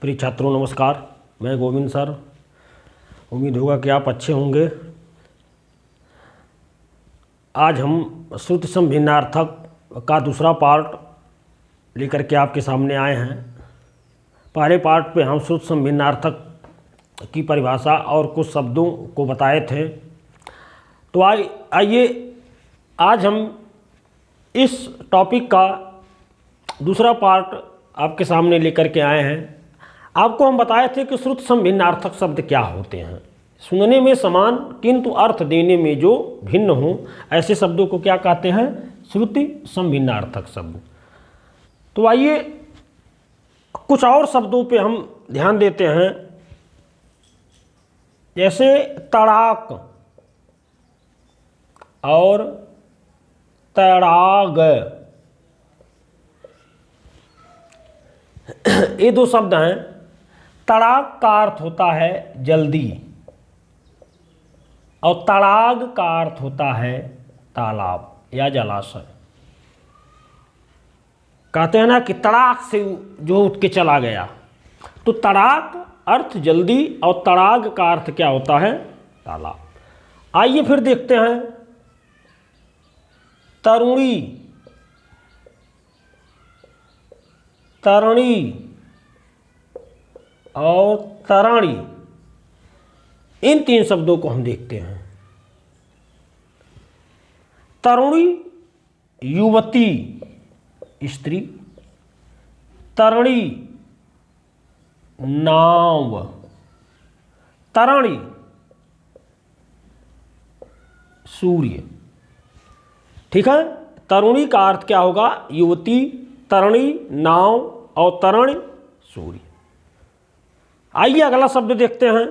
प्रिय छात्रों नमस्कार। मैं गोविंद सर। उम्मीद होगा कि आप अच्छे होंगे। आज हम श्रुति सम भिन्नार्थक का दूसरा पार्ट लेकर के आपके सामने आए हैं। पहले पार्ट पे हम श्रुति सम भिन्नार्थक की परिभाषा और कुछ शब्दों को बताए थे। तो आइए आज हम इस टॉपिक का दूसरा पार्ट आपके सामने लेकर के आए हैं। आपको हम बताए थे कि श्रुति सम भिन्नार्थक शब्द क्या होते हैं। सुनने में समान किंतु अर्थ देने में जो भिन्न हो, ऐसे शब्दों को क्या कहते हैं? श्रुति सम भिन्नार्थक शब्द। तो आइए कुछ और शब्दों पे हम ध्यान देते हैं, जैसे तड़ाक और तड़ाग। ये दो शब्द हैं। तड़ाक का अर्थ होता है जल्दी और तड़ाग का अर्थ होता है तालाब या जलाशय। कहते हैं ना कि तड़ाक से जो उठ के चला गया, तो तड़ाक अर्थ जल्दी और तड़ाग का अर्थ क्या होता है? तालाब। आइए फिर देखते हैं तरुणी, तरणी और तराणी। इन तीन शब्दों को हम देखते हैं। तरुणी युवती स्त्री, तरणी नाव, तराणी सूर्य। ठीक है। तरुणी का अर्थ क्या होगा? युवती, तरणी नाव और तरण सूर्य। आइए अगला शब्द देखते हैं,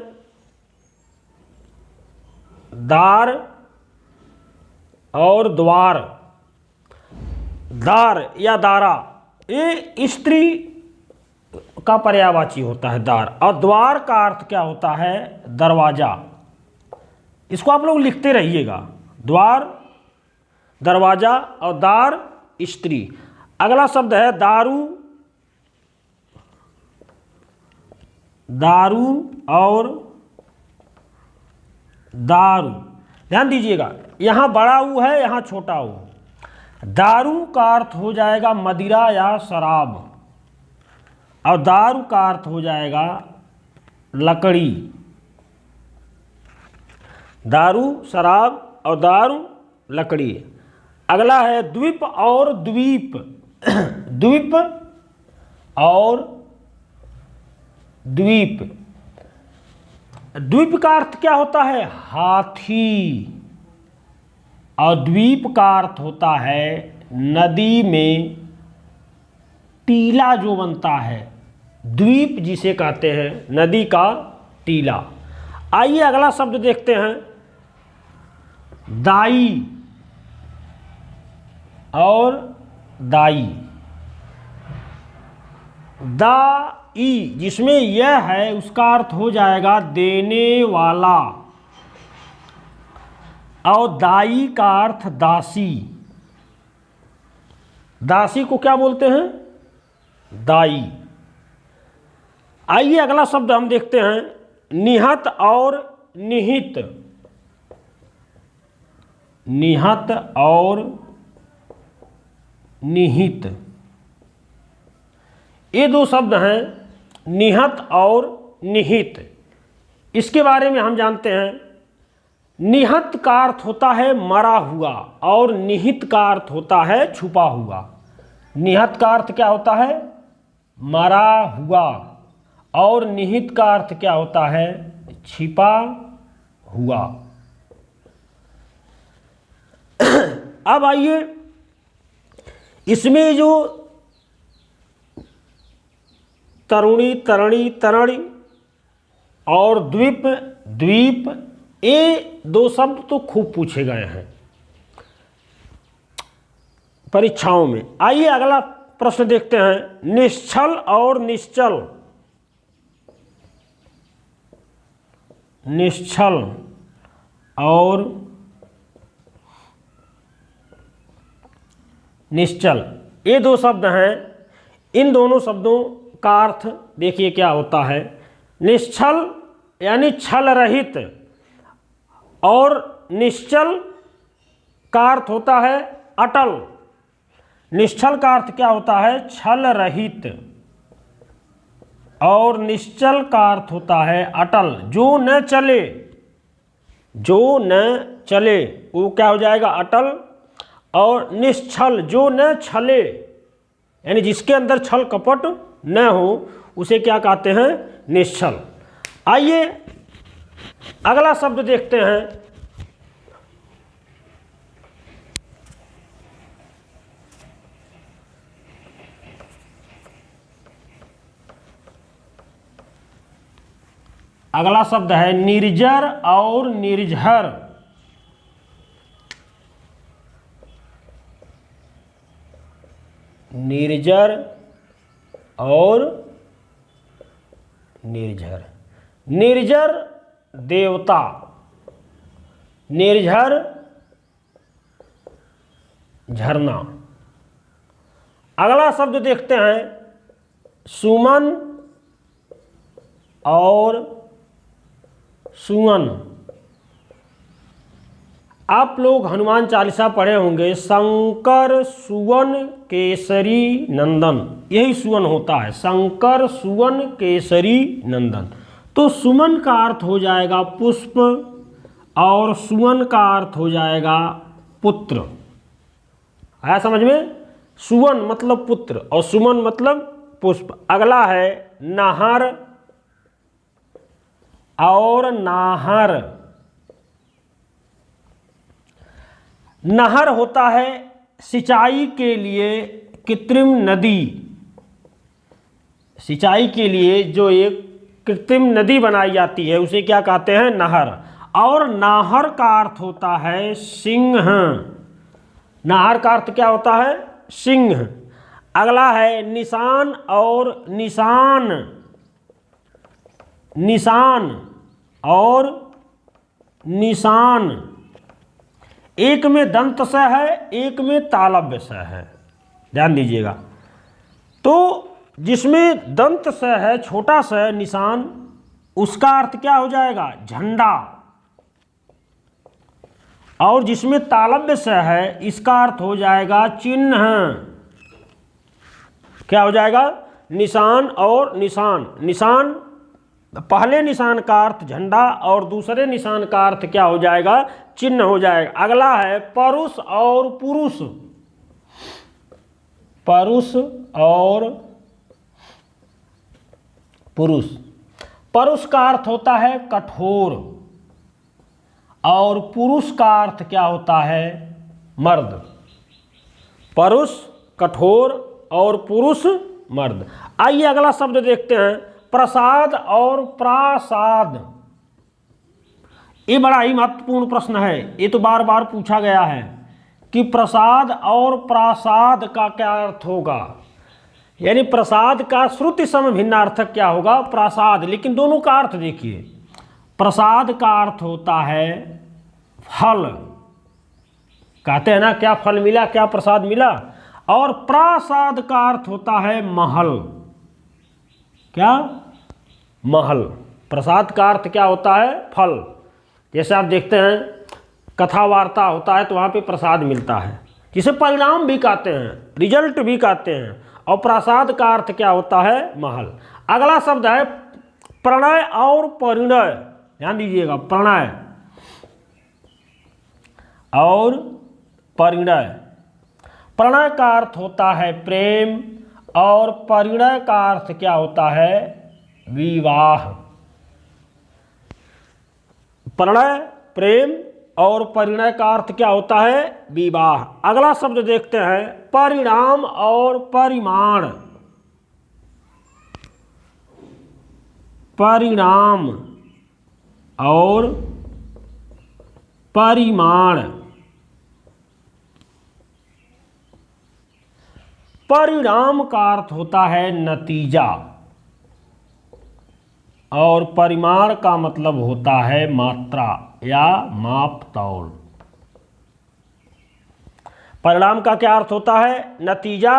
दार और द्वार। दार या दारा ये स्त्री का पर्यायवाची होता है दार, और द्वार का अर्थ क्या होता है? दरवाजा। इसको आप लोग लिखते रहिएगा, द्वार दरवाजा और दार स्त्री। अगला शब्द है दारू, दारू और दारू। ध्यान दीजिएगा, यहाँ बड़ा ऊ है, यहाँ छोटा ऊ। दारू का अर्थ हो जाएगा मदिरा या शराब, और दारू का अर्थ हो जाएगा लकड़ी। दारू शराब और दारू लकड़ी। अगला है द्वीप और द्वीप। द्वीप और द्वीप। द्वीप का अर्थ क्या होता है? हाथी। और द्वीप का अर्थ होता है नदी में टीला जो बनता है, द्वीप जिसे कहते हैं, नदी का टीला। आइए अगला शब्द देखते हैं, दाई और दाई। दाई जिसमें यह है उसका अर्थ हो जाएगा देने वाला, और दाई का अर्थ दासी। दासी को क्या बोलते हैं? दाई। आइए अगला शब्द हम देखते हैं, निहत और निहित। निहत और निहित ये दो शब्द हैं, निहत और निहित। इसके बारे में हम जानते हैं, निहत का अर्थ होता है मरा हुआ और निहित का अर्थ होता है छुपा हुआ। निहत का अर्थ क्या होता है? मरा हुआ, और निहित का अर्थ क्या होता है? छिपा हुआ। अब आइए इसमें जो तरुणी, तरणी, तरणी और द्वीप, द्वीप, ये दो शब्द तो खूब पूछे गए हैं परीक्षाओं में। आइए अगला प्रश्न देखते हैं, निश्चल और निश्चल। निश्चल और निश्चल ये दो शब्द हैं। इन दोनों शब्दों का अर्थ देखिए क्या होता है, निश्चल यानी छल रहित, और निश्चल का अर्थ होता है अटल। निश्चल का अर्थ क्या होता है, छल रहित, और निश्चल का अर्थ होता है अटल, जो न चले, जो न चले वो क्या हो जाएगा, अटल। और निश्चल, जो न छले, यानी जिसके अंदर छल कपट न हो उसे क्या कहते हैं, निश्चल। आइए अगला शब्द देखते हैं। अगला शब्द है निर्जर और निर्झर। निर्जर और निर्झर। निर्जर देवता, निर्झर झरना। अगला शब्द देखते हैं सुमन और सुवन। आप लोग हनुमान चालीसा पढ़े होंगे, शंकर सुवन केसरी नंदन, यही सुवन होता है, शंकर सुवन केसरी नंदन। तो सुमन का अर्थ हो जाएगा पुष्प, और सुवन का अर्थ हो जाएगा पुत्र। आया समझ में, सुवन मतलब पुत्र और सुमन मतलब पुष्प। अगला है नाहर और नाहर। नहर होता है सिंचाई के लिए कृत्रिम नदी, सिंचाई के लिए जो एक कृत्रिम नदी बनाई जाती है उसे क्या कहते हैं, नहर। और नाहर का अर्थ होता है सिंह। नाहर का अर्थ क्या होता है, सिंह। अगला है निशान और निशान। निशान और निशान, एक में दंत स है, एक में तालव्य स है, ध्यान दीजिएगा। तो जिसमें दंत स है, छोटा सा निशान, उसका अर्थ क्या हो जाएगा, झंडा। और जिसमें तालव्य स है, इसका अर्थ हो जाएगा चिन्ह। क्या हो जाएगा, निशान और निशान। निशान, पहले निशान का अर्थ झंडा और दूसरे निशान का अर्थ क्या हो जाएगा, चिन्ह हो जाएगा। अगला है परुष और पुरुष। परुष और पुरुष। परुष का अर्थ होता है कठोर, और पुरुष का अर्थ क्या होता है, मर्द। परुष कठोर और पुरुष मर्द। आइए अगला शब्द देखते हैं, प्रसाद और प्रासाद। ये बड़ा ही महत्वपूर्ण प्रश्न है, ये तो बार बार पूछा गया है कि प्रसाद और प्रासाद का क्या अर्थ होगा। यानी प्रसाद का श्रुति सम भिन्नार्थक क्या होगा, प्रासाद। लेकिन दोनों का अर्थ देखिए, प्रसाद का अर्थ होता है फल, कहते हैं ना क्या फल मिला, क्या प्रसाद मिला। और प्रासाद का अर्थ होता है महल। क्या, महल। प्रसाद का अर्थ क्या होता है, फल। जैसे आप देखते हैं कथा वार्ता होता है तो वहाँ पे प्रसाद मिलता है, जिसे परिणाम भी कहते हैं, रिजल्ट भी कहते हैं। और प्रसाद का अर्थ क्या होता है, महल। अगला शब्द है प्रणय और परिणय। ध्यान दीजिएगा, प्रणय और परिणय। प्रणय का अर्थ होता है प्रेम, और परिणय का अर्थ क्या होता है, विवाह। प्रणय प्रेम और परिणय का अर्थ क्या होता है, विवाह। अगला शब्द देखते हैं परिणाम और परिमाण। परिणाम और परिमाण। परिणाम का अर्थ होता है नतीजा, और परिमाण का मतलब होता है मात्रा या माप तौल। परिणाम का क्या अर्थ होता है, नतीजा,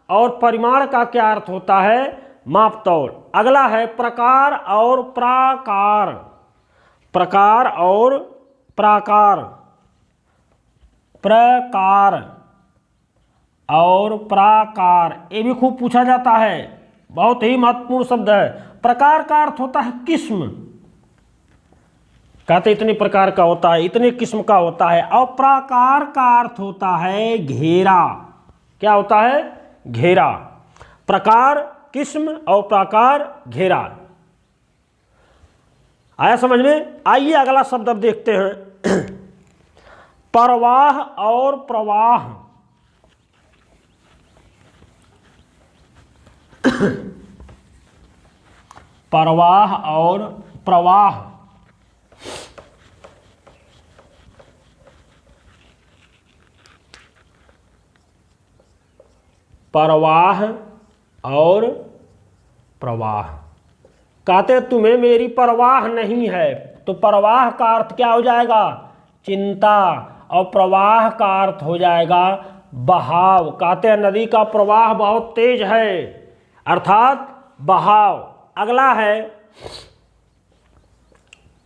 और परिमाण का क्या अर्थ होता है, मापतौल। अगला है प्रकार और प्राकार। प्रकार और प्राकार। प्रकार और प्राकार, ये भी खूब पूछा जाता है, बहुत ही महत्वपूर्ण शब्द है। प्रकार का अर्थ होता है किस्म, कहते इतने प्रकार का होता है, इतने किस्म का होता है। और प्राकार का अर्थ होता है घेरा। क्या होता है? घेरा। प्रकार किस्म और प्राकार घेरा। आया समझ में? आइए अगला शब्द अब देखते हैं। परवाह और प्रवाह। परवाह और प्रवाह। परवाह और प्रवाह। कहते तुम्हें मेरी परवाह नहीं है, तो परवाह का अर्थ क्या हो जाएगा? चिंता। और प्रवाह का अर्थ हो जाएगा बहाव। कहते हैं नदी का प्रवाह बहुत तेज है, अर्थात बहाव। अगला है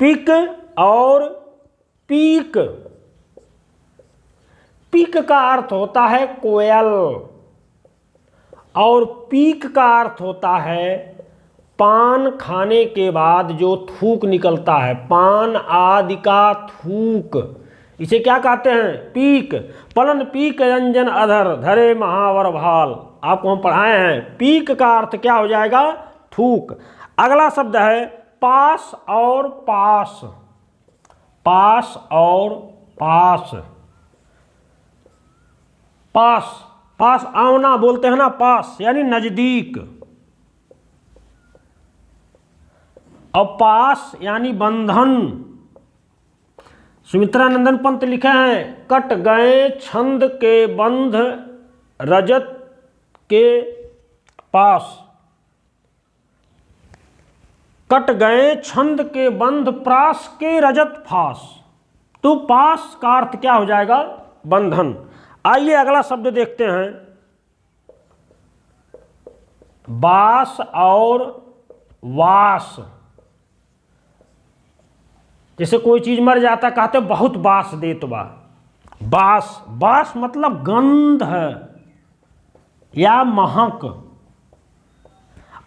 पिक और पीक। पिक का अर्थ होता है कोयल और पीक का अर्थ होता है पान खाने के बाद जो थूक निकलता है, पान आदि का थूक, इसे क्या कहते हैं? पीक। पलन पीक रंजन अधर धरे महावर भाल, आपको हम पढ़ाए हैं। पीक का अर्थ क्या हो जाएगा? थूक। अगला शब्द है पास और पास। पास और पास। पास, पास आना बोलते हैं ना, पास यानी नजदीक। और पास यानी बंधन। सुमित्रानंदन पंत लिखे हैं, कट गए छंद के बंध रजत के पास। कट गए छंद के बंध प्रास के रजत फास। तो पास का अर्थ क्या हो जाएगा? बंधन। आइए अगला शब्द देखते हैं। बास और वास। जैसे कोई चीज मर जाता, कहते बहुत बास देत बा। बास, बास मतलब गंध या महक।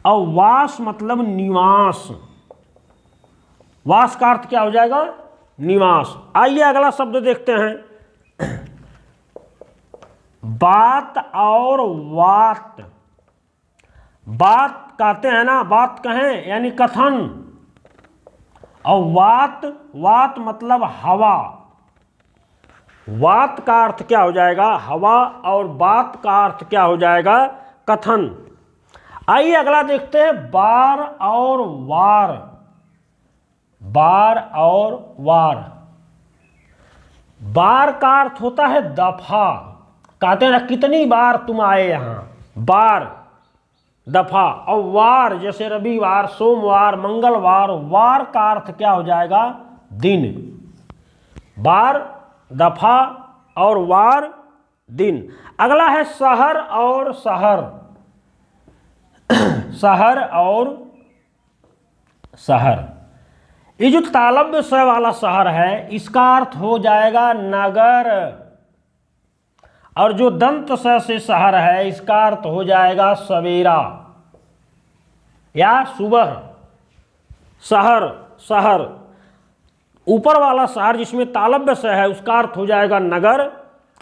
और वास मतलब निवास। वास का अर्थ क्या हो जाएगा? निवास। आइए अगला शब्द देखते हैं। बात और वात। बात कहते हैं ना, बात कहें यानी कथन। और वात, वात मतलब हवा। वात का अर्थ क्या हो जाएगा? हवा। और बात का अर्थ क्या हो जाएगा? कथन। आइए अगला देखते हैं बार और वार। बार और वार। बार का अर्थ होता है दफा। कहते हैं ना कितनी बार तुम आए यहां, बार दफा। और वार जैसे रविवार, सोमवार, मंगलवार। वार का अर्थ क्या हो जाएगा? दिन। बार दफा और वार दिन। अगला है शहर और शहर। शहर और शहर। ये जो तालव्य स वाला शहर है, इसका अर्थ हो जाएगा नगर। और जो दंत स से शहर है, इसका अर्थ हो जाएगा सवेरा या सुबह। शहर, शहर। ऊपर वाला शहर जिसमें तालव्य स है, उसका अर्थ हो जाएगा नगर।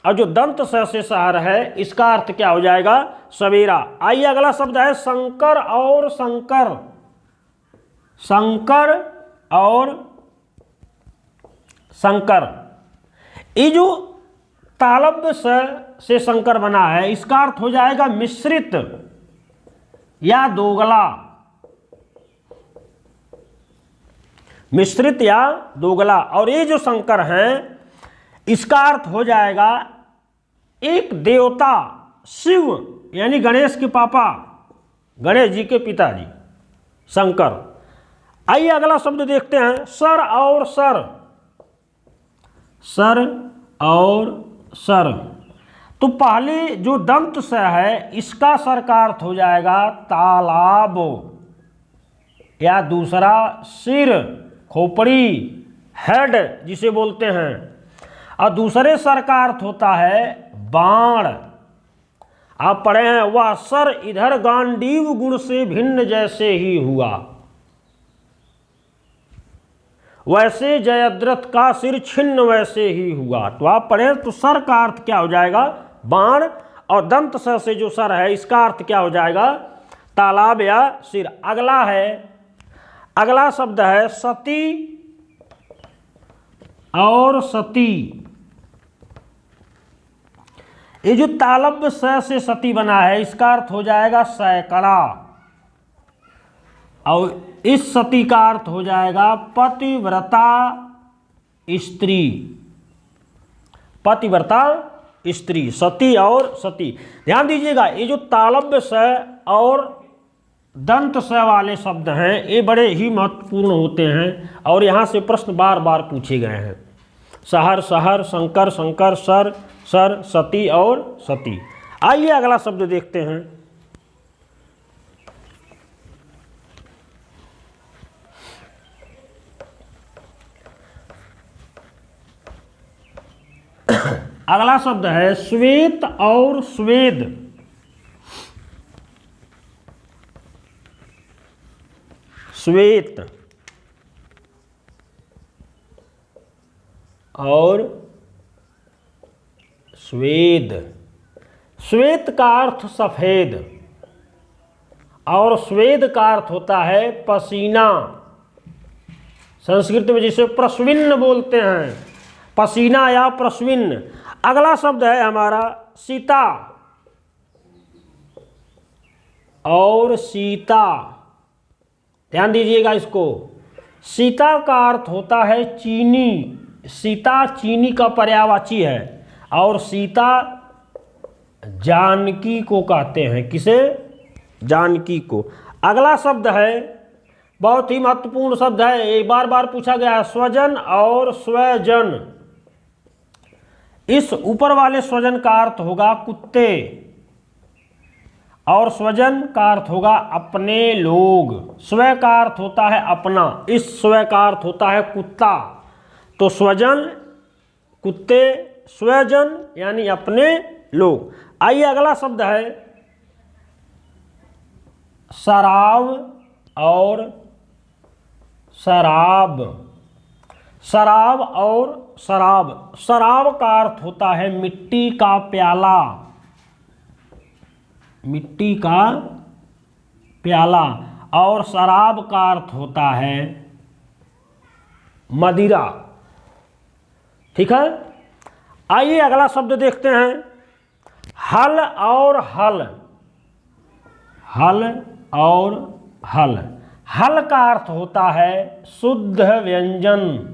और जो दंत स से शहर है, इसका अर्थ क्या हो जाएगा? सवेरा। आइए अगला शब्द है शंकर और शंकर। शंकर और शंकर। ये जो तालव्य स से शंकर बना है, इसका अर्थ हो जाएगा मिश्रित या दोगला। मिश्रित या दोगला। और ये जो शंकर हैं, इसका अर्थ हो जाएगा एक देवता, शिव यानी गणेश के पापा, गणेश जी के पिताजी, शंकर। आइए अगला शब्द देखते हैं सर और सर। सर और सर। तो पहले जो दंत स है इसका सर का अर्थ हो जाएगा तालाब, या दूसरा सिर, खोपड़ी, हेड जिसे बोलते हैं, और दूसरे सर का अर्थ होता है बाण। आप पढ़े हैं, वह सर इधर गांडीव गुण से भिन्न जैसे ही हुआ, वैसे जयद्रथ का सिर छिन्न वैसे ही हुआ। तो आप पढ़े तो सर का अर्थ क्या हो जाएगा बाण, और दंत स से जो सर है इसका अर्थ क्या हो जाएगा तालाब या सिर। अगला शब्द है सती और सती। ये जो तालब्य स से सती बना है इसका अर्थ हो जाएगा सैकड़ा, और इस सती का अर्थ हो जाएगा पतिव्रता स्त्री। पतिव्रता स्त्री, सती और सती। ध्यान दीजिएगा, ये जो तालब्य स और दंत स वाले शब्द हैं ये बड़े ही महत्वपूर्ण होते हैं, और यहाँ से प्रश्न बार बार पूछे गए हैं। सहर, सहर, शंकर, शंकर, सर, सर, सती और सती। आइए अगला शब्द देखते हैं। अगला शब्द है श्वेत और स्वेद। श्वेत और स्वेद। श्वेत का अर्थ सफेद और स्वेद का अर्थ होता है पसीना। संस्कृत में जिसे प्रस्विन्न बोलते हैं, पसीना या प्रस्विन्न। अगला शब्द है हमारा सीता और सीता। ध्यान दीजिएगा इसको। सीता का अर्थ होता है चीनी। सीता चीनी का पर्यायवाची है, और सीता जानकी को कहते हैं। किसे? जानकी को। अगला शब्द है बहुत ही महत्वपूर्ण शब्द है, ये बार बार पूछा गया है, स्वजन और स्वजन। इस ऊपर वाले स्वजन का अर्थ होगा कुत्ते, और स्वजन का अर्थ होगा अपने लोग। स्व का अर्थ होता है अपना, इस स्व का अर्थ होता है कुत्ता। तो स्वजन कुत्ते, स्वजन यानी अपने लोग। आइए अगला शब्द है शराब और शराब। शराब और शराब। शराब का अर्थ होता है मिट्टी का प्याला। मिट्टी का प्याला। और शराब का अर्थ होता है मदिरा। ठीक है। आइए अगला शब्द देखते हैं, हल और हल। हल और हल। हल का अर्थ होता है शुद्ध व्यंजन,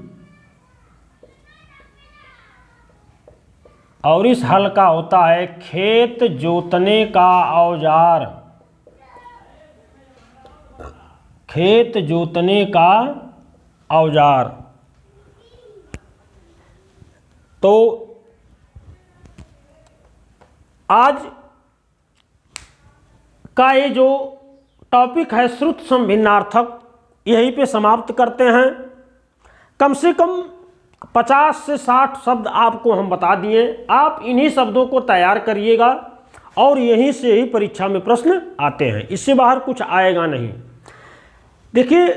और इस हल का होता है खेत जोतने का औजार। खेत जोतने का औजार। तो आज का ये जो टॉपिक है श्रुत सम भिन्नार्थक, यहीं पे समाप्त करते हैं। कम से कम 50 से 60 शब्द आपको हम बता दिए। आप इन्हीं शब्दों को तैयार करिएगा, और यहीं से ही परीक्षा में प्रश्न आते हैं, इससे बाहर कुछ आएगा नहीं। देखिए,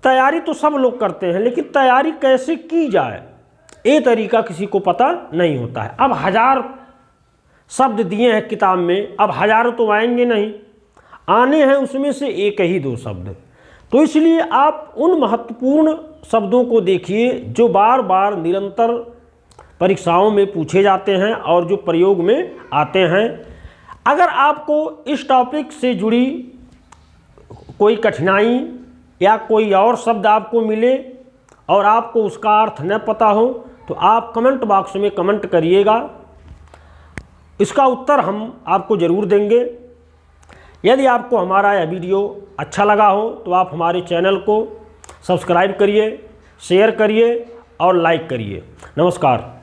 तैयारी तो सब लोग करते हैं, लेकिन तैयारी कैसे की जाए ये तरीका किसी को पता नहीं होता है। अब 1000 शब्द दिए हैं किताब में, अब 1000 तो आएंगे नहीं, आने हैं उसमें से एक ही 2 शब्द। तो इसलिए आप उन महत्वपूर्ण शब्दों को देखिए जो बार बार निरंतर परीक्षाओं में पूछे जाते हैं और जो प्रयोग में आते हैं। अगर आपको इस टॉपिक से जुड़ी कोई कठिनाई या कोई और शब्द आपको मिले और आपको उसका अर्थ न पता हो, तो आप कमेंट बॉक्स में कमेंट करिएगा, इसका उत्तर हम आपको ज़रूर देंगे। यदि आपको हमारा यह वीडियो अच्छा लगा हो तो आप हमारे चैनल को सब्सक्राइब करिए, शेयर करिए और लाइक करिए। नमस्कार।